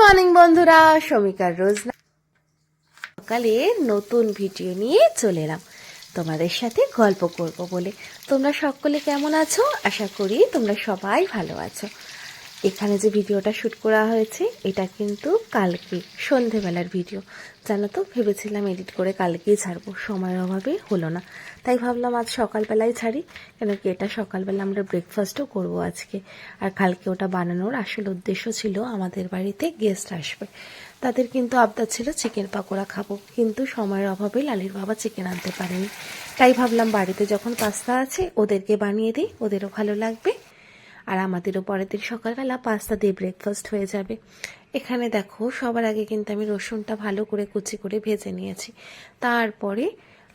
Morning বন্ধুরা, শমিকার রোজ সকালে নতুন ভিডিও নিয়ে চলে এলাম তোমাদের সাথে গল্প করব বলে। তোমরা সকলে কেমন আছো? আশা করি তোমরা সবাই ভালো আছো। এখানে যে ভিডিওটা শ্যুট করা হয়েছে এটা কিন্তু কালকে সন্ধেবেলার ভিডিও। জানো তো, ভেবেছিলাম এডিট করে কালকেই ছাড়বো, সময়ের অভাবে হলো না, তাই ভাবলাম আজ সকালবেলায় ছাড়ি। কেন কি এটা সকালবেলা আমরা ব্রেকফাস্টও করব আজকে। আর কালকে ওটা বানানোর আসল উদ্দেশ্য ছিল আমাদের বাড়িতে গেস্ট আসবে, তাদের কিন্তু আবদার ছিল চিকেন পাকোড়া খাবো, কিন্তু সময়ের অভাবে লালির বাবা চিকেন আনতে পারেনি। তাই ভাবলাম বাড়িতে যখন পাস্তা আছে ওদেরকে বানিয়ে দিই, ওদেরও ভালো লাগবে আর আমাদেরও পরের দিন সকালবেলা পাস্তা দিয়ে ব্রেকফাস্ট হয়ে যাবে। এখানে দেখো, সবার আগে কিন্তু আমি রসুনটা ভালো করে কুচি করে ভেজে নিয়েছি, তারপরে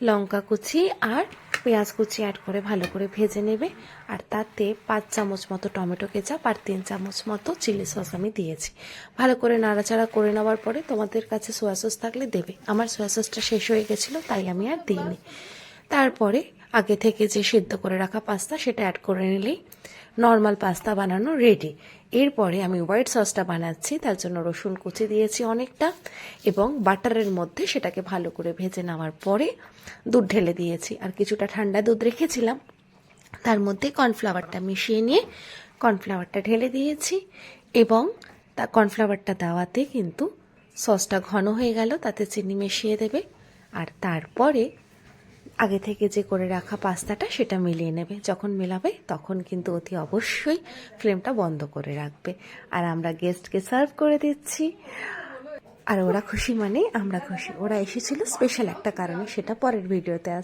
লঙ্কা কুচি আর পেঁয়াজ কুচি অ্যাড করে ভালো করে ভেজে নেবে। আর তাতে 5 চামচ মতো টমেটো কেচাপ আর 3 চামচ মতো চিলি সস আমি দিয়েছি। ভালো করে নাড়াচাড়া করে নেওয়ার পরে তোমাদের কাছে সোয়া সস থাকলে দেবে, আমার সোয়া সসটা শেষ হয়ে গেছিলো তাই আমি আর দিইনি। তারপরে আগে থেকে যে সিদ্ধ করে রাখা পাস্তা সেটা অ্যাড করে নিলেই নর্মাল পাস্তা বানানো রেডি। এরপরে আমি হোয়াইট সসটা বানাচ্ছি, তার জন্য রসুন কুচি দিয়েছি অনেকটা এবং বাটারের মধ্যে সেটাকে ভালো করে ভেজে নেওয়ার পরে দুধ ঢেলে দিয়েছি। আর কিছুটা ঠান্ডা দুধ রেখেছিলাম, তার মধ্যে কর্নফ্লাওয়ারটা মিশিয়ে নিয়ে কর্নফ্লাওয়ারটা ঢেলে দিয়েছি এবং তা কর্নফ্লাওয়ারটা দেওয়াতে কিন্তু সসটা ঘন হয়ে গেল। তাতে চিনি মিশিয়ে দেবে আর তারপরে আগে থেকে যে করে রাখা পাস্তাটা সেটা মিলিয়ে নেবে। যখন মেলাবে তখন কিন্তু অতি অবশ্যই ফ্লেমটা বন্ধ করে রাখবে। আর আমরা গেস্টকে সার্ভ করে দিচ্ছি, আর ওরা খুশি মানে আমরা খুশি। ওরা এসেছিল স্পেশাল একটা কারণে, সেটা পরের ভিডিওতে আসবে।